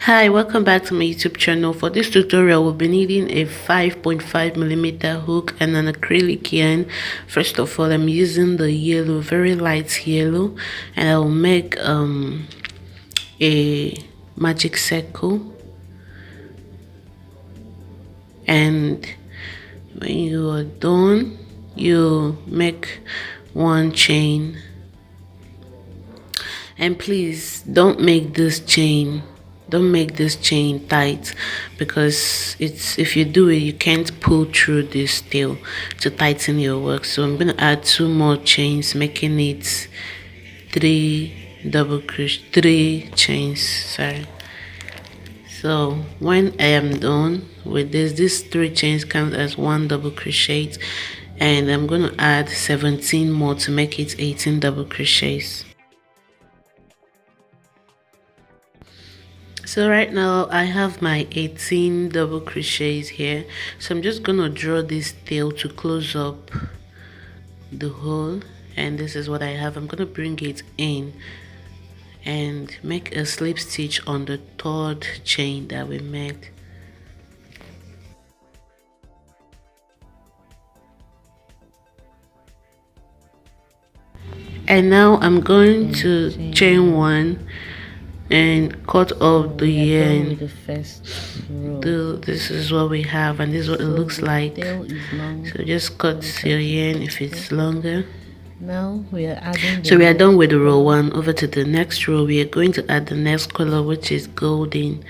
Hi, welcome back to my YouTube channel. For this tutorial, we'll be needing a 5.5 millimeter hook and an acrylic yarn. First of all, I'm using the yellow, very light yellow, and I'll make a magic circle. And when you are done, you make one chain. And please don't make this chain tight, because if you do it, you can't pull through this tail to tighten your work. So I'm going to add 2 more chains, making it 3 chains, sorry. So when I am done with these 3 chains count as 1 double crochet, and I'm going to add 17 more to make it 18 double crochets. So right now I have my 18 double crochets here, so I'm just gonna draw this tail to close up the hole, and this is what I have. I'm gonna bring it in and make a slip stitch on the 3rd chain that we made. And now I'm going to chain 1 and cut off the yarn. This is what we have, and this is what it looks like. So just cut your yarn if it's longer. Now we are adding. So we are done with the row 1. Over to the next row, we are going to add the next color, which is golden.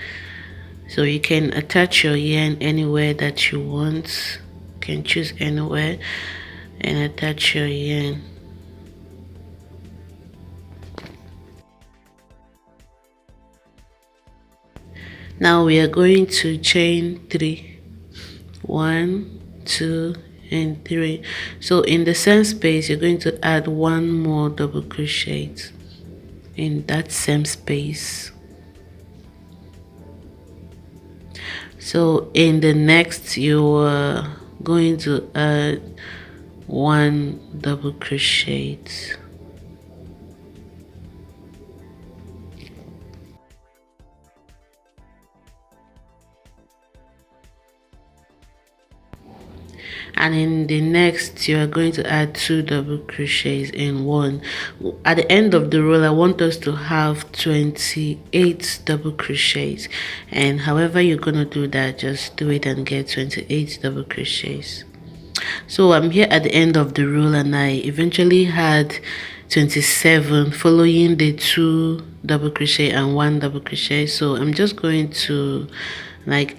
So you can attach your yarn anywhere that you want. You can choose anywhere and attach your yarn. Now we are going to chain 3. 1, 2, and 3. So in the same space, you're going to add 1 more double crochet in that same space. So in the next, you are going to add 1 double crochet. And in the next, you are going to add 2 double crochets in 1. At the end of the row, I want us to have 28 double crochets, and however you're going to do that, just do it and get 28 double crochets. So I'm here at the end of the row, and I eventually had 27 following the 2 double crochet and 1 double crochet. So I'm just going to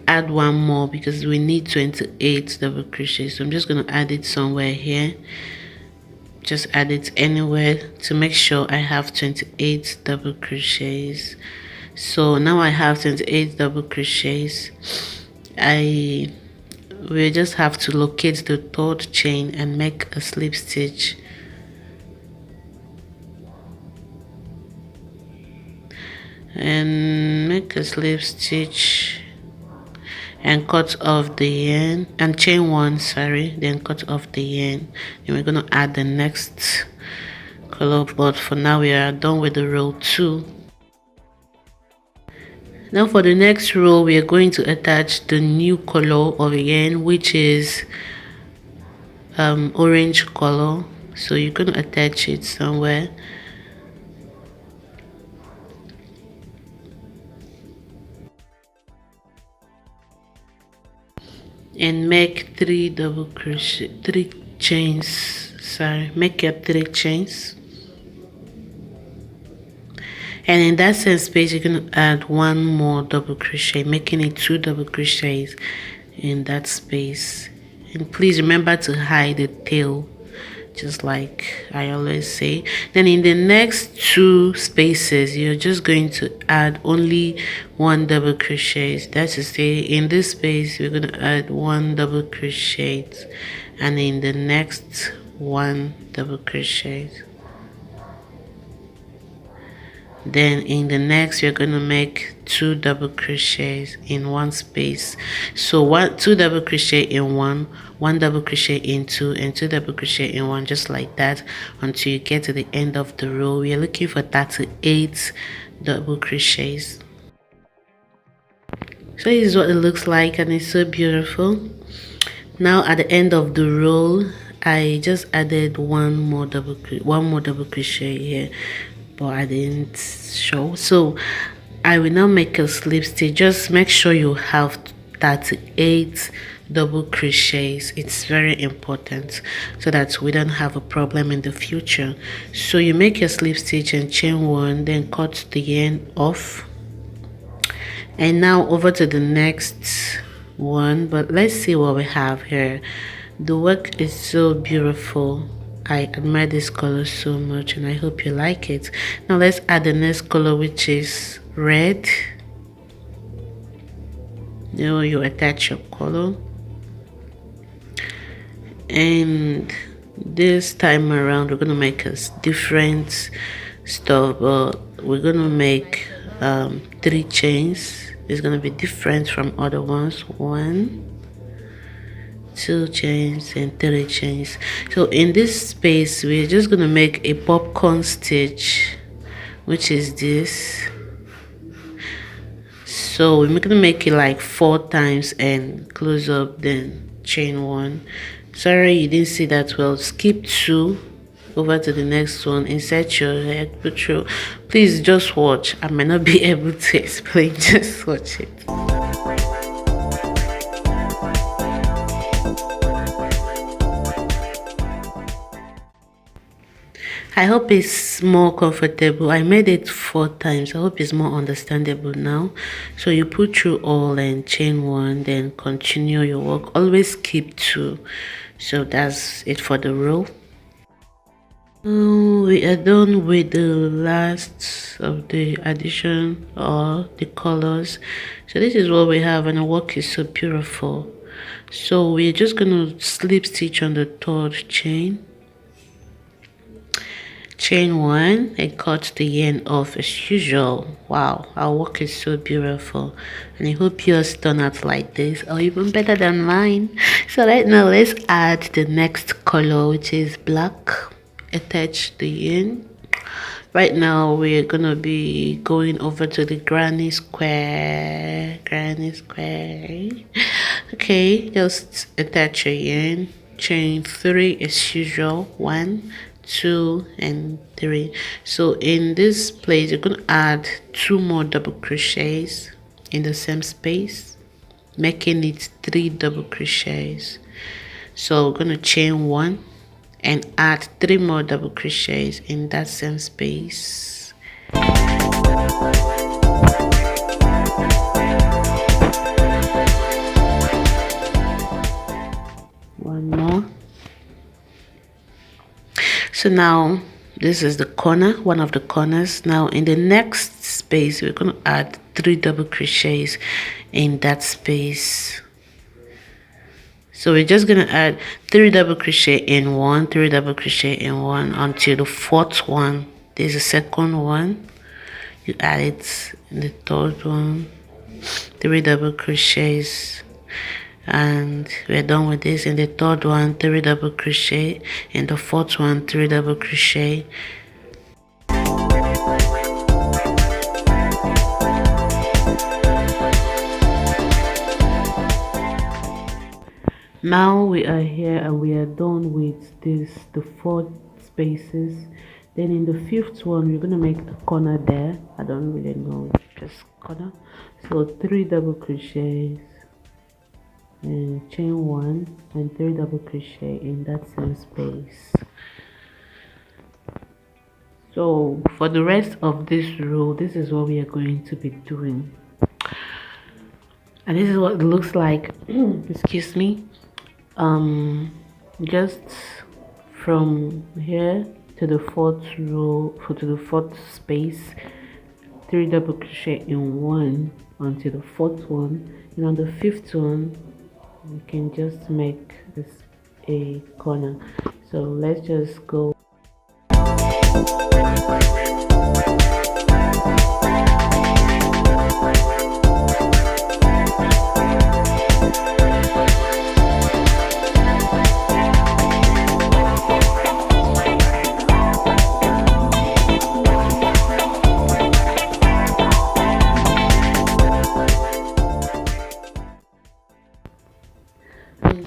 add 1 more because we need 28 double crochets. So I'm just going to add it somewhere here. Just add it anywhere to make sure I have 28 double crochets. So now I have 28 double crochets. We just have to locate the 3rd chain and make a slip stitch. And make a slip stitch and cut off the yarn, and chain 1, sorry, then cut off the yarn. And we're going to add the next color, but for now we are done with the row 2. Now for the next row, we are going to attach the new color of yarn, which is orange color. So you're going to attach it somewhere. And make 3 double crochet, 3 chains, sorry, make your 3 chains. And in that same space, you're going to add 1 more double crochet, making it 2 double crochets in that space. And please remember to hide the tail, just like I always say. Then in the next 2 spaces, you're just going to add only 1 double crochet. That is to say, in this space we're going to add 1 double crochet, and in the next 1 double crochet. Then in the next, you're going to make 2 double crochets in 1 space. So 2 double crochet in 1, 1 double crochet in 2, and 2 double crochet in 1, just like that, until you get to the end of the row. We are looking for 38 double crochets. So this is what it looks like, and it's so beautiful. Now at the end of the row, I just added one more double crochet here, but I didn't show. So I will now make a slip stitch. Just make sure you have 38 double crochets. It's very important so that we don't have a problem in the future. So you make your slip stitch and chain one, then cut the end off, and now over to the next one. But let's see what we have here. The work is so beautiful. I admire this color so much, and I hope you like it. Now let's add the next color, which is red. Now you attach your color, and this time around we're gonna make a different stuff, but we're gonna make 3 chains. It's gonna be different from other ones. 1, 2 chains and 3 chains. So in this space we're just gonna make a popcorn stitch, which is this. So we're gonna make it like 4 times and close up, then chain 1. Sorry you didn't see that well. Skip 2, over to the next one, insert your head, put through. Please just watch. I might not be able to explain. Just watch it. I hope it's more comfortable. I made it 4 times. I hope it's more understandable now. So you put through all and chain 1, then continue your work. Always skip 2. So that's it for the row. We are done with the last of the addition or the colors. So this is what we have, and the work is so beautiful. So we're just gonna slip stitch on the 3rd chain, chain 1, and cut the yarn off as usual. Wow, our work is so beautiful, and I hope yours turn out like this or even better than mine. So right now let's add the next color, which is black. Attach the yarn. Right now we're gonna be going over to the granny square. Okay, just attach your yarn, chain 3 as usual. 1, 2 and 3. So in this place you're gonna add 2 more double crochets in the same space, making it 3 double crochets. So we're gonna chain 1 and add 3 more double crochets in that same space. One more. So now this is the corner, one of the corners. Now in the next space we're going to add 3 double crochets in that space. So we're just going to add 3 double crochet in 1, 3 double crochet in 1 until the 4th one. There's a 2nd one. You add it in the 3rd one, 3 double crochets, and we're done with this. In the 3rd one, 3 double crochet. In the 4th one, 3 double crochet. Now we are here and we are done with this, the 4 spaces. Then in the 5th one we're gonna make a corner there. I don't really know, just corner. So 3 double crochets and chain 1 and 3 double crochet in that same space. So for the rest of this row, this is what we are going to be doing, and this is what it looks like. Excuse me. Just from here to the 4th row, to the 4th space, 3 double crochet in 1 until the 4th one, and on the 5th one you can just make this a corner. So let's just go.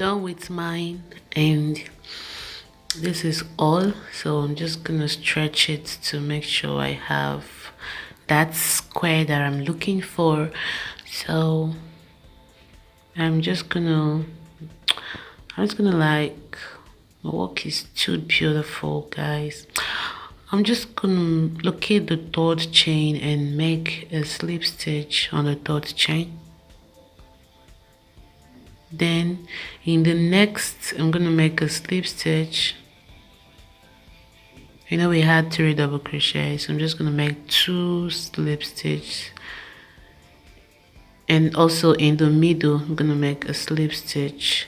done with mine, and this is all. So I'm just gonna stretch it to make sure I have that square that I'm looking for. So I'm just gonna like, my work is too beautiful, guys. I'm just gonna locate the third chain and make a slip stitch on the third chain. Then in the next, I'm gonna make a slip stitch. You know, we had 3 double crochets, so I'm just gonna make 2 slip stitch, and also in the middle I'm gonna make a slip stitch.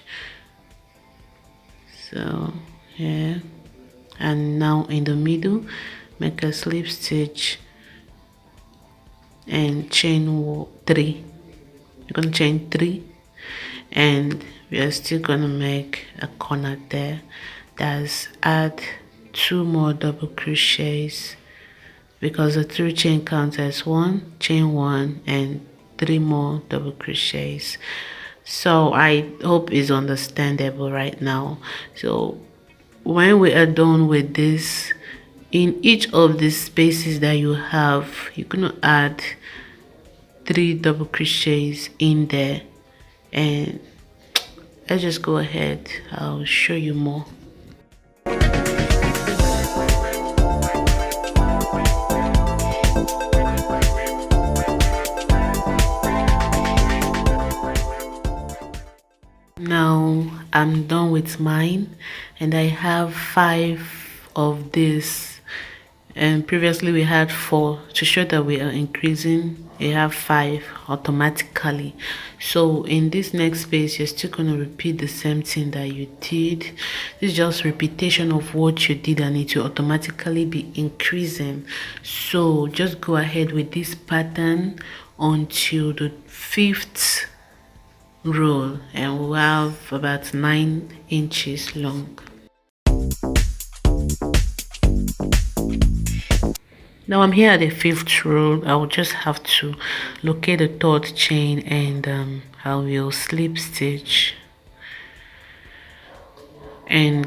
So yeah, and now in the middle make a slip stitch and chain 3. You're gonna chain 3, and we are still gonna make a corner there. That's add 2 more double crochets, because the 3 chain counts as 1, chain 1 and 3 more double crochets. So I hope it's understandable right now. So when we are done with this, in each of the spaces that you have, you're gonna add 3 double crochets in there, and let's just go ahead, I'll show you more. Now I'm done with mine, and I have 5 of this, and previously we had 4. To show that we are increasing, we have 5 automatically. So in this next space, you're still going to repeat the same thing that you did. This is just repetition of what you did, and it will automatically be increasing. So just go ahead with this pattern until the 5th roll, and we'll have about 9 inches long. Now I'm here at the 5th row. I will just have to locate the 3rd chain, and I will slip stitch in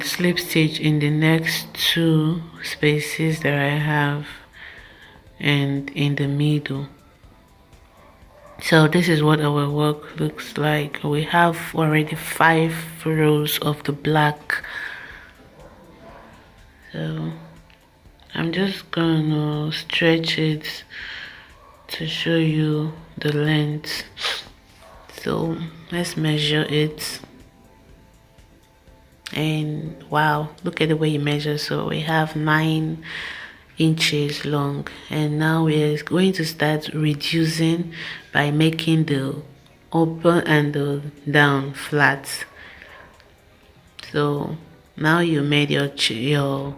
the next 2 spaces that I have, and in the middle. So this is what our work looks like. We have already 5 rows of the black. So I'm just gonna stretch it to show you the length. So let's measure it, and wow, look at the way you measure. So we have 9 inches long, and now we're going to start reducing by making the up and the down flat. So now you made your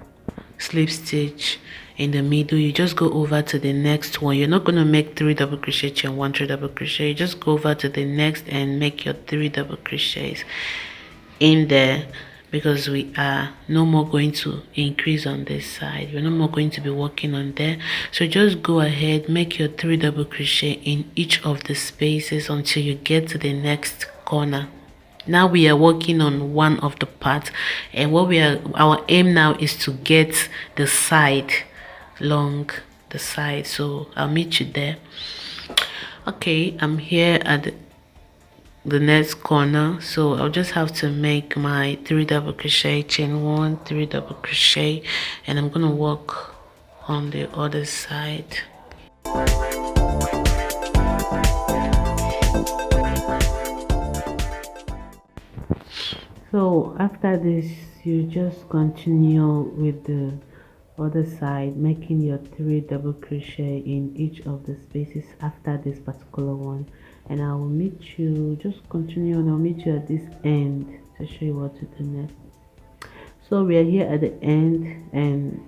slip stitch in the middle. You just go over to the next one. You're not going to make 3 double crochet chain 1, 3 double crochet. You just go over to the next and make your 3 double crochets in there, because we are no more going to increase on this side. We're no more going to be working on there. So just go ahead, make your 3 double crochet in each of the spaces until you get to the next corner. Now we are working on one of the parts, and our aim now is to get the side long, the side. So I'll meet you there. Okay, I'm here at the next corner, so I'll just have to make my 3 double crochet, chain 1, 3 double crochet, and I'm gonna work on the other side. So after this, you just continue with the other side, making your 3 double crochet in each of the spaces after this particular one, and I will meet you, just continue, and I'll meet you at this end to show you what to do next. So we are here at the end, and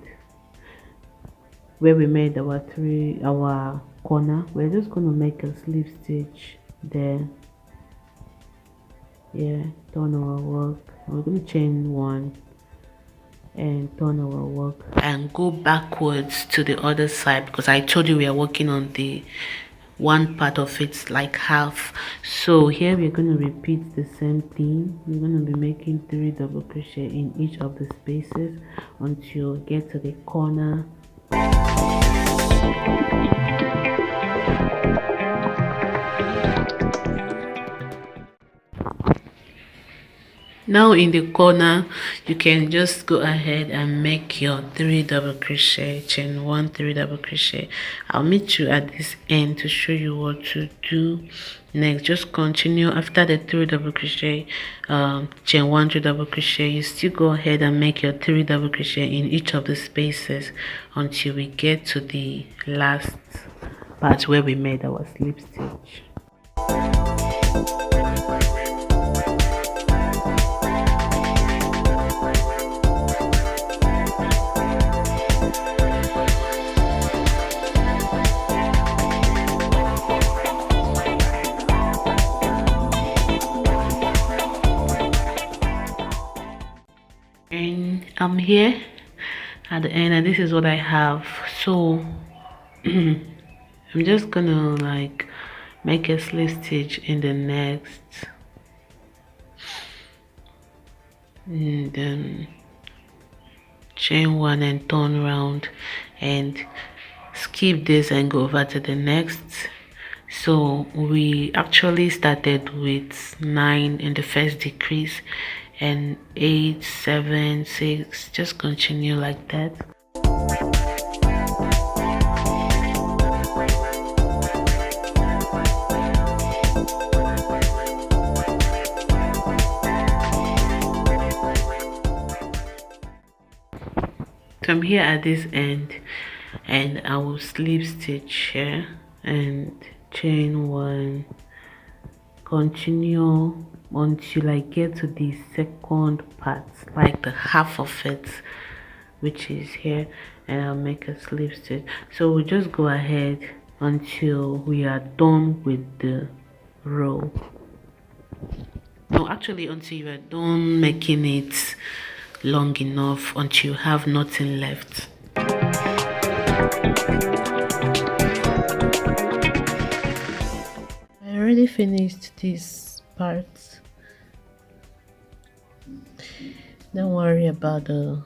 where we made our corner, we're just going to make a slip stitch there. Yeah, turn our work. We're going to chain 1 and turn our work and go backwards to the other side, because I told you we are working on the one part of it like half. So here we're going to repeat the same thing. We're going to be making 3 double crochet in each of the spaces until we get to the corner. Now in the corner, you can just go ahead and make your 3 double crochet, chain 1, 3 double crochet. I'll meet you at this end to show you what to do next. Just continue after the 3 double crochet, chain 1, 3 double crochet. You still go ahead and make your 3 double crochet in each of the spaces until we get to the last part where we made our slip stitch. And I'm here at the end, and this is what I have. So I'm just gonna like make a slip stitch in the next, and then chain 1 and turn around and skip this and go over to the next. So we actually started with 9 in the first decrease and 8, 7, 6, just continue like that. So I'm here at this end, and I will slip stitch here and chain 1, continue until I get to the second part, like the half of it, which is here, and I'll make a slip stitch. So we'll just go ahead until we are done with the row. No, actually until you are done making it long enough, until you have nothing left. I already finished this part. Don't worry about the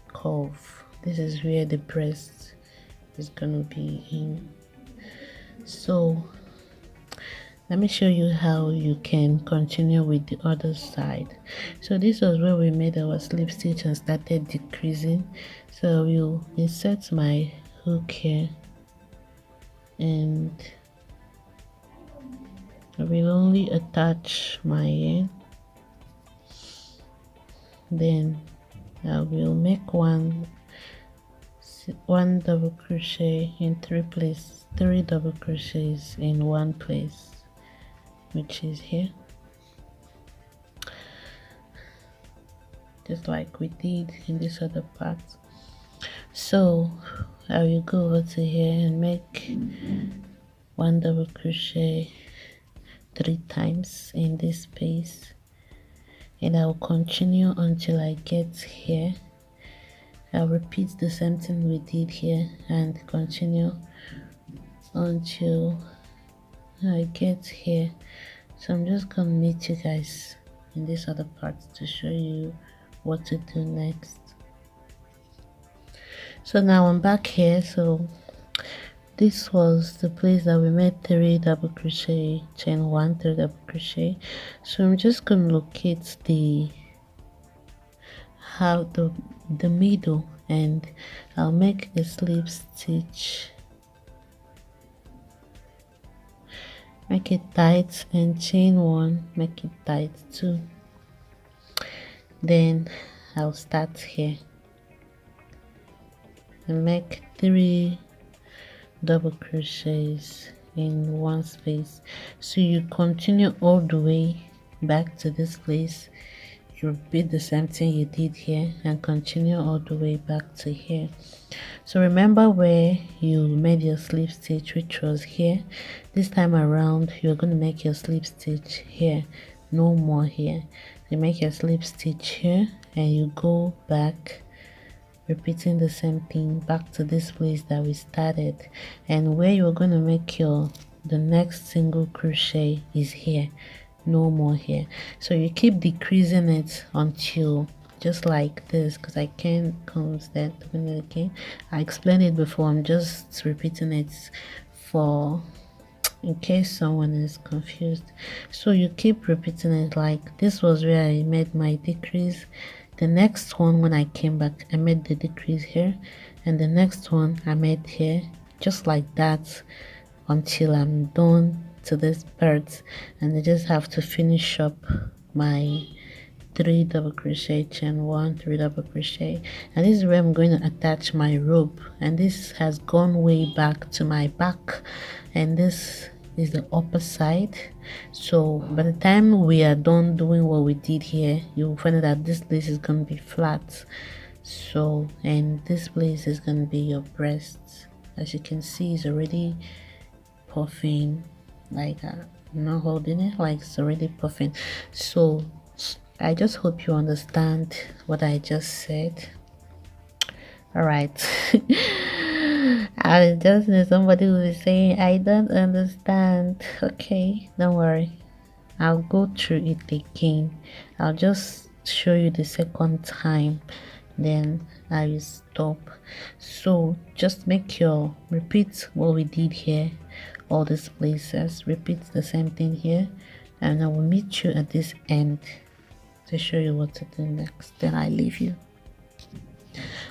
curve. This is where the breast is gonna be in. So let me show you how you can continue with the other side. So this was where we made our slip stitch and started decreasing. So I will insert my hook here, and I will only attach my end. Then I will make one double crochet in 3 double crochets in one place, which is here, just like we did in this other part. So I will go over to here and make 1 double crochet 3 times in this space, and I will continue until I get here. I'll repeat the same thing we did here and continue until I get here. So I'm just gonna meet you guys in this other part to show you what to do next. So now I'm back here. So this was the place that we made 3 double crochet, chain 1, 3 double crochet. So I'm just gonna locate the middle, and I'll make a slip stitch, make it tight, and chain 1, make it tight too. Then I'll start here and make 3 double crochets in one space. So you continue all the way back to this place. You repeat the same thing you did here and continue all the way back to here. So remember where you made your slip stitch, which was here. This time around you're going to make your slip stitch here, no more here. You make your slip stitch here and you go back, repeating the same thing back to this place that we started. And where you're going to make your the next single crochet is here, no more here. So you keep decreasing it until just like this, because I can't constant doing it again. I explained it before, I'm just repeating it for in case someone is confused. So you keep repeating it. Like this was where I made my decrease. The next one, when I came back, I made the decrease here, and the next one I made here, just like that, until I'm done to this part. And I just have to finish up my 3 double crochet, chain 1, 3 double crochet, and this is where I'm going to attach my rope. And this has gone way back to my back, and this is the upper side. So by the time we are done doing what we did here, you'll find that this place is going to be flat. So, and this place is going to be your breast. As you can see, it's already puffing, like I'm not holding it, like it's already puffing. So I just hope you understand what I just said. All right. I just know somebody will be saying I don't understand. Okay, don't worry, I'll go through it again. I'll just show you the second time, then I will stop. So just make your repeat what we did here, all these places, repeat the same thing here, and I will meet you at this end to show you what to do next. Then I leave you.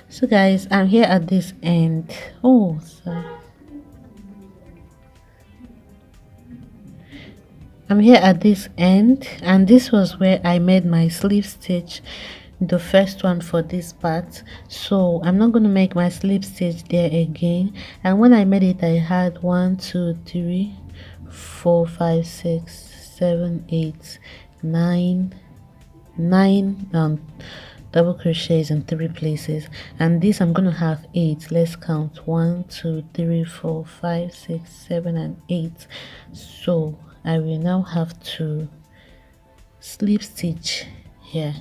So guys, I'm here at this end. Oh, sorry. I'm here at this end, and this was where I made my sleeve stitch, the first one for this part. So I'm not going to make my sleeve stitch there again. And when I made it, I had 1 2 3 4 5 6 7 8 9 double crochets in 3 places, and this I'm going to have 8. Let's count: 1 2 3 4 5 6 7 and 8. So I will now have to slip stitch here,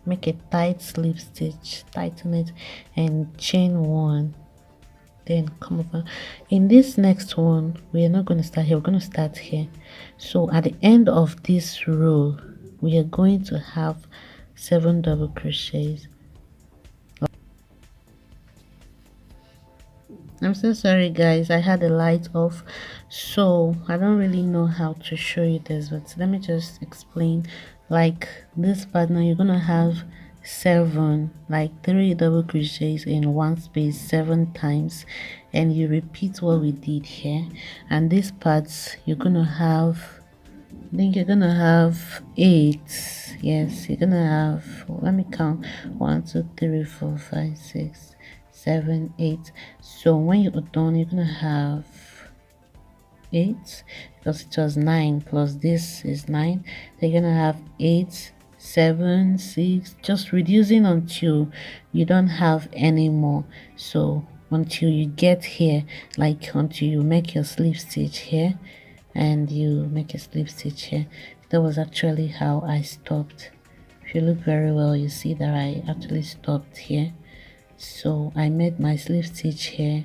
make a tight slip stitch, tighten it, and chain 1, then come over. In this next one, we are not going to start here, we're going to start here. So at the end of this row, we are going to have 7 double crochets. I'm so sorry guys, I had the light off, so I don't really know how to show you this, but let me just explain. Like this part now, you're gonna have 7, like 3 double crochets in one space 7 times, and you repeat what we did here. And this part you're gonna have, I think you're gonna have 8. Yes, you're gonna have, let me count: 1 2 3 4 5 6 7 8. So when you're done, you're gonna have 8, because it was 9 plus this is 9. So you're gonna have 8 7 6, just reducing until you don't have any more. So until you get here, like until you make your slip stitch here and you make a slip stitch here. That was actually how I stopped. If you look very well, you see that I actually stopped here. So I made my slip stitch here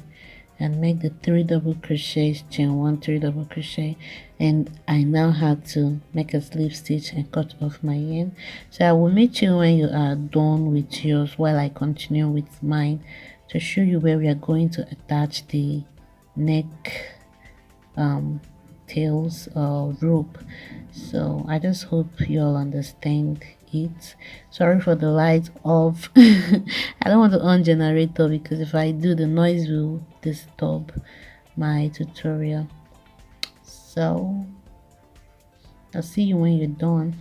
and make the 3 double crochets, chain 1 3 double crochet, and I now had to make a slip stitch and cut off my yarn. So I will meet you when you are done with yours, while I continue with mine to show you where we are going to attach the neck tails or rope. So I just hope you all understand it. Sorry for the light off. I don't want to on generator, because if I do, the noise will disturb my tutorial. So I'll see you when you're done.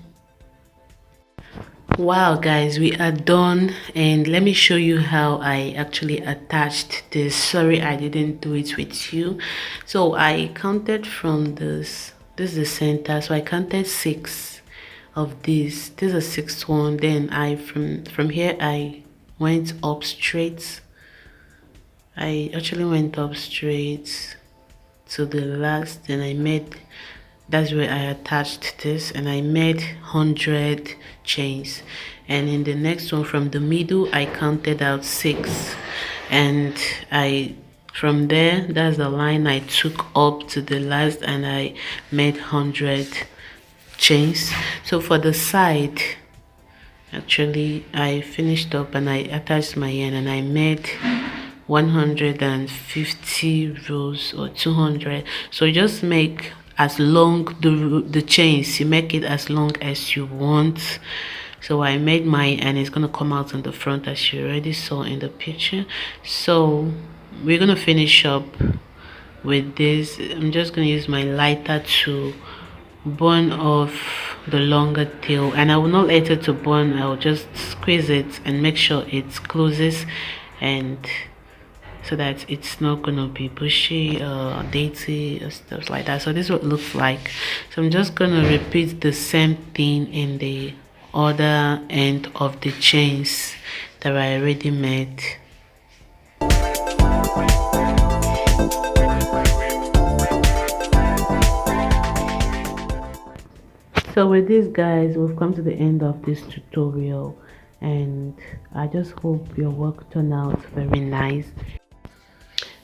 Wow guys, we are done, and let me show you how I actually attached this. Sorry I didn't do it with you. So I counted from this is the center, so I counted 6 of this is a 6th one. Then I from here I went up straight. I actually went up straight to the last, then I made, that's where I attached this, and I made 100 chains. And in the next one from the middle, I counted out 6, and I From there, that's the line I took up to the last, and I made 100 chains. So for the side, actually I finished up and I attached my yarn, and I made 150 rows or 200. So you just make as long the chains, you make it as long as you want. So I made mine, and it's gonna come out on the front as you already saw in the picture. So we're gonna finish up with this. I'm just gonna use my lighter to burn off the longer tail, and I will not let it to burn. I will just squeeze it and make sure it closes, and so that it's not gonna be bushy or dainty or stuff like that. So this is what it looks like. So I'm just gonna repeat the same thing in the other end of the chains that I already made. So with this, guys, we've come to the end of this tutorial, and I just hope your work turned out very nice.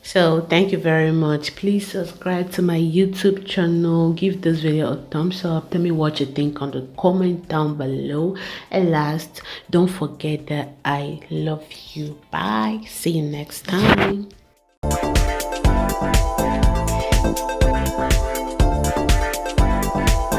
So thank you very much. Please subscribe to my YouTube channel, give this video a thumbs up, tell me what you think on the comment down below, and last, don't forget that I love you. Bye, see you next time.